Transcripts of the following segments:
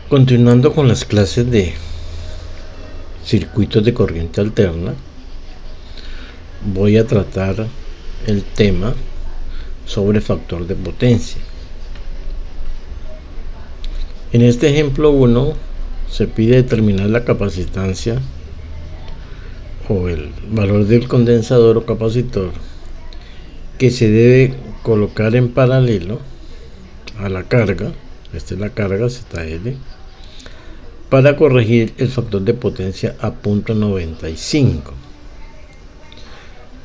Continuando con las clases de circuitos de corriente alterna, voy a tratar el tema sobre factor de potencia. En este ejemplo 1 se pide determinar la capacitancia o el valor del condensador o capacitor que se debe colocar en paralelo a la carga. Esta es la carga ZL, para corregir el factor de potencia a 0.95.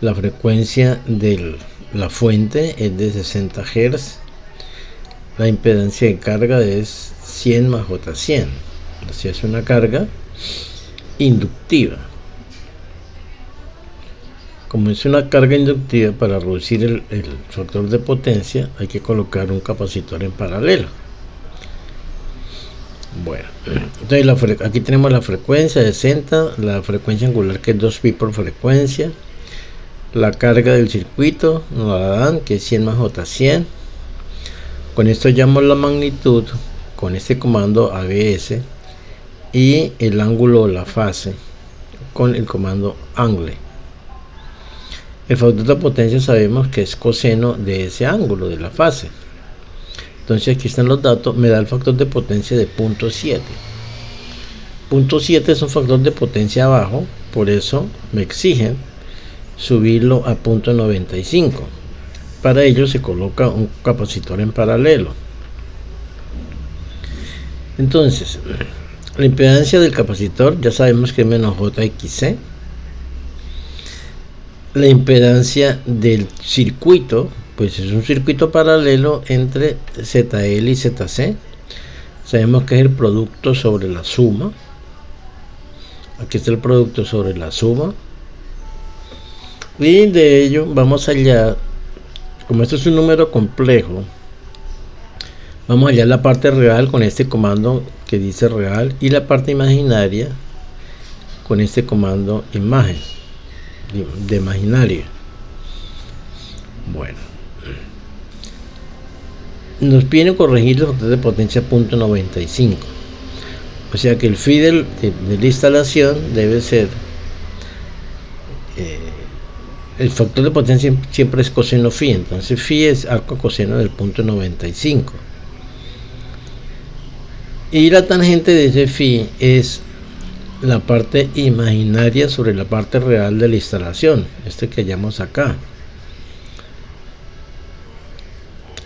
La frecuencia de la fuente es de 60 Hz. La impedancia de carga es 100 más J100. Así es una carga inductiva. Como es una carga inductiva, para reducir el factor de potencia hay que colocar un capacitor en paralelo. Bueno, entonces aquí tenemos la frecuencia de 60, la frecuencia angular que es 2pi por frecuencia, la carga del circuito nos la dan que es 100 más J100. Con esto hallamos la magnitud con este comando ABS y el ángulo o la fase con el comando angle. El factor de potencia sabemos que es coseno de ese ángulo de la fase. Entonces aquí están los datos, me da el factor de potencia de 0.7. 0.7 es un factor de potencia bajo, por eso me exigen subirlo a 0.95. Para ello se coloca un capacitor en paralelo. Entonces, la impedancia del capacitor ya sabemos que es menos JXC. La impedancia del circuito, pues es un circuito paralelo entre ZL y ZC. Sabemos que es el producto sobre la suma. Aquí está el producto sobre la suma. Y de ello vamos a hallar, como esto es un número complejo, vamos a hallar la parte real con este comando que dice real y la parte imaginaria con este comando imagen de imaginaria. Bueno, nos piden corregir el factor de potencia 0.95, o sea que el phi de la instalación debe ser el factor de potencia siempre es coseno phi, entonces phi es arco coseno del 0.95 y la tangente de ese phi es la parte imaginaria sobre la parte real de la instalación, este que hallamos acá,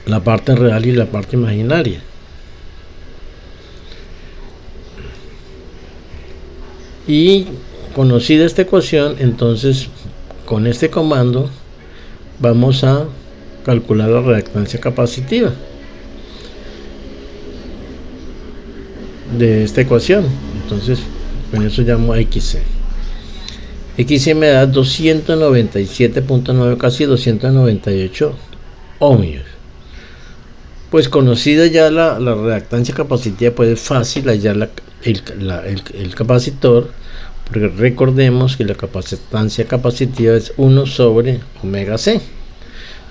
la parte real y la parte imaginaria. Y conocida esta ecuación, entonces con este comando vamos a calcular la reactancia capacitiva de esta ecuación. Entonces con eso llamo a XC. XC me da 297.9, casi 298 ohmios. Pues conocida ya la reactancia capacitiva, pues es fácil hallar el capacitor, porque recordemos que la capacitancia capacitiva es 1 sobre omega C.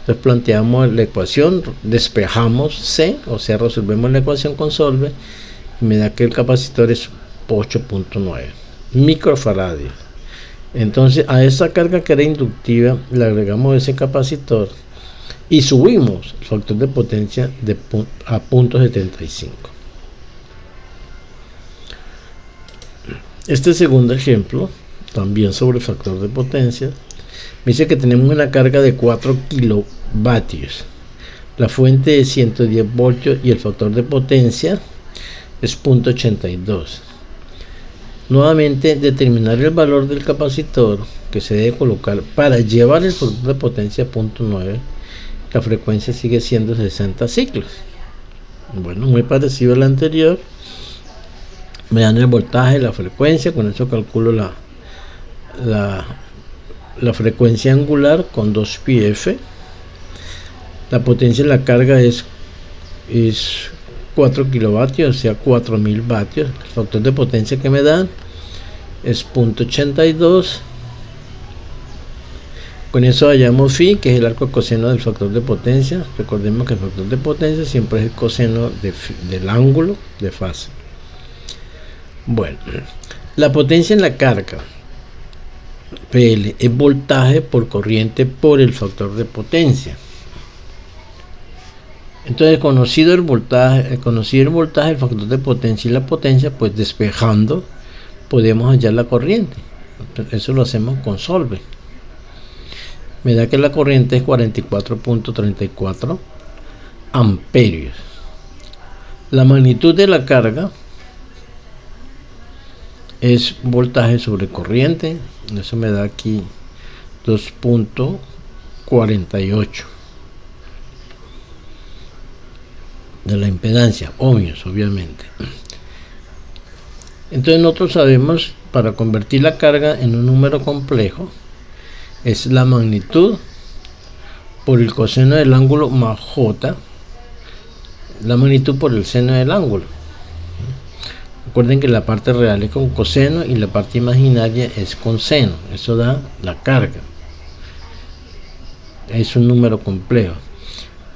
Entonces planteamos la ecuación, despejamos C, o sea resolvemos la ecuación con solve y me da que el capacitor es 8.9 microfaradios. Entonces a esa carga que era inductiva le agregamos ese capacitor y subimos el factor de potencia a 0.75. Este segundo ejemplo, también sobre el factor de potencia, me dice que tenemos una carga de 4 kilovatios. La fuente es 110 voltios y el factor de potencia es 0.82. Nuevamente, determinar el valor del capacitor que se debe colocar para llevar el factor de potencia a 0.9. La frecuencia sigue siendo 60 ciclos. Bueno, muy parecido al anterior. Me dan el voltaje, la frecuencia, con eso calculo la frecuencia angular con 2πf. La potencia de la carga es 4 kilovatios, o sea 4000 vatios. El factor de potencia que me dan es 0.82. Con eso hallamos phi, que es el arco coseno del factor de potencia. Recordemos que el factor de potencia siempre es el coseno del ángulo de fase. Bueno, la potencia en la carga PL es voltaje por corriente por el factor de potencia. Entonces, conocido el voltaje, el factor de potencia y la potencia, pues despejando podemos hallar la corriente. Eso lo hacemos con Solve. Me da que la corriente es 44.34 amperios. La magnitud de la carga es voltaje sobre corriente. Eso me da aquí 2.48 de la impedancia, ohmios, obviamente. Entonces nosotros sabemos, para convertir la carga en un número complejo, es la magnitud por el coseno del ángulo más J, la magnitud por el seno del ángulo. Recuerden que la parte real es con coseno y la parte imaginaria es con seno. Eso da la carga. Es un número complejo.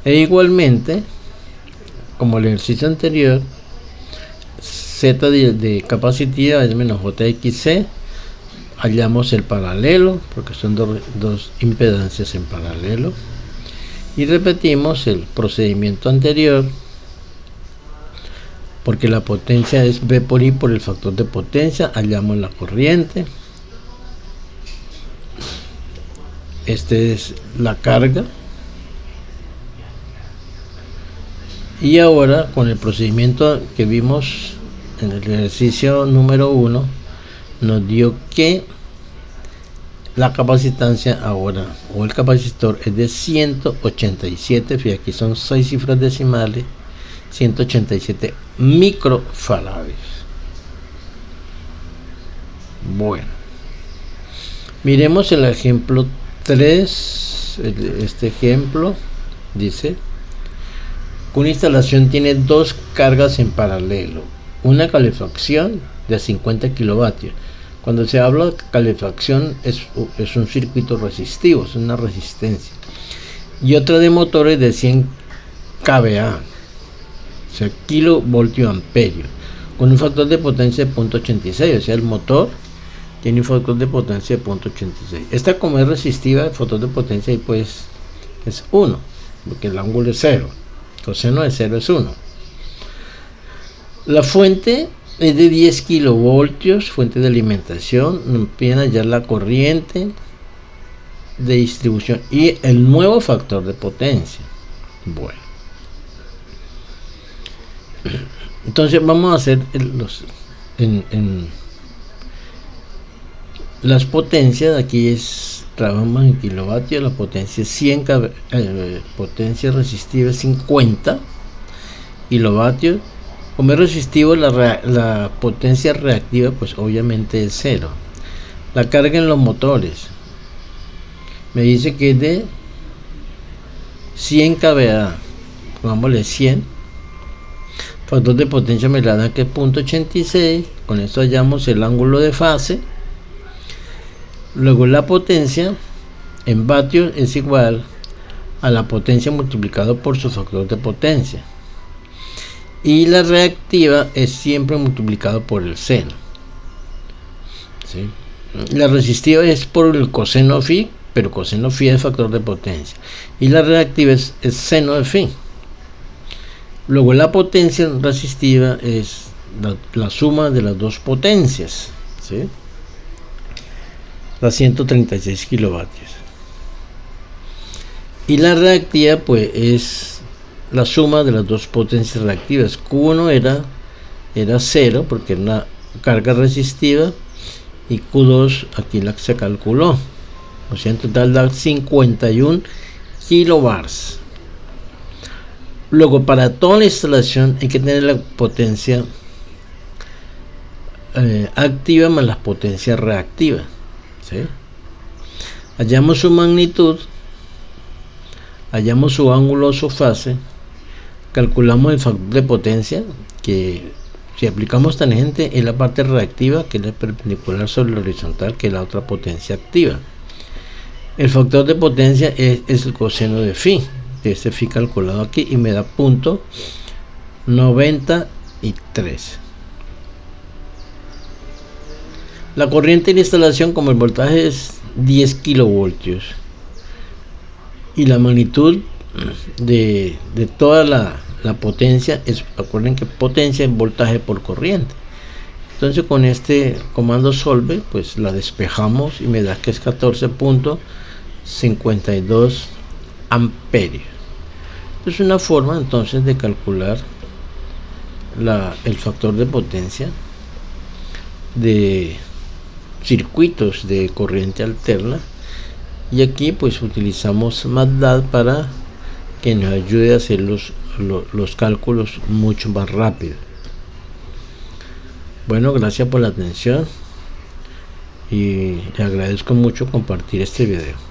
E igualmente, como el ejercicio anterior, Z de capacitiva es menos JXC. Hallamos el paralelo, porque son dos impedancias en paralelo. Y repetimos el procedimiento anterior, porque la potencia es V por I por el factor de potencia. Hallamos la corriente. Esta es la carga. Y ahora, con el procedimiento que vimos en el ejercicio número 1, nos dio que la capacitancia ahora, o el capacitor, es de 187, fíjate, aquí son 6 cifras decimales, 187 microfaradios. Bueno, miremos el ejemplo 3. Este ejemplo dice: una instalación tiene dos cargas en paralelo, una calefacción de 50 kilovatios. Cuando se habla de calefacción es un circuito resistivo, es una resistencia, y otra de motores de 100 kVA, o sea, kilovoltio amperio, con un factor de potencia de 0.86, o sea, el motor tiene un factor de potencia de 0.86. Esta, como es resistiva, el factor de potencia ahí pues es 1, porque el ángulo es 0, coseno de 0 es 1. La fuente es de 10 kilovoltios, fuente de alimentación. Nos piden hallar la corriente de distribución y el nuevo factor de potencia. Bueno, entonces vamos a hacer las potencias. Aquí trabajamos en kilovatios. La potencia es 100, potencia resistiva es 50 kilovatios. Como es resistivo, la potencia reactiva pues obviamente es 0. La carga en los motores me dice que es de 100 kVA, pongámosle 100. Factor de potencia me la da que es 0.86. Con esto hallamos el ángulo de fase. Luego la potencia en vatios es igual a la potencia multiplicado por su factor de potencia. Y la reactiva es siempre multiplicado por el seno. ¿Sí? La resistiva es por el coseno phi, pero coseno phi es factor de potencia. Y la reactiva es seno de phi. Luego la potencia resistiva es la suma de las dos potencias. ¿Sí? Da 136 kilovatios. Y la reactiva pues es la suma de las dos potencias reactivas. Q1 era 0 porque era una carga resistiva, y Q2 aquí la se calculó, o sea, en total da 51 kilobars. Luego, para toda la instalación hay que tener la potencia activa más la potencia reactiva. ¿Sí? Hallamos su magnitud, hallamos su ángulo o su fase, calculamos el factor de potencia, que si aplicamos tangente es la parte reactiva, que es la perpendicular sobre la horizontal, que es la otra potencia activa. El factor de potencia es el coseno de phi, de este phi calculado aquí, y me da 0.93. 93. La corriente de la instalación, como el voltaje es 10 kilovoltios y la magnitud de toda la potencia es, acuerden que potencia es voltaje por corriente. Entonces con este comando solve pues la despejamos y me da que es 14.52 amperios. Es una forma entonces de calcular el factor de potencia de circuitos de corriente alterna, y aquí pues utilizamos MATLAB para que nos ayude a hacer los cálculos mucho más rápido. Bueno, gracias por la atención y le agradezco mucho compartir este video.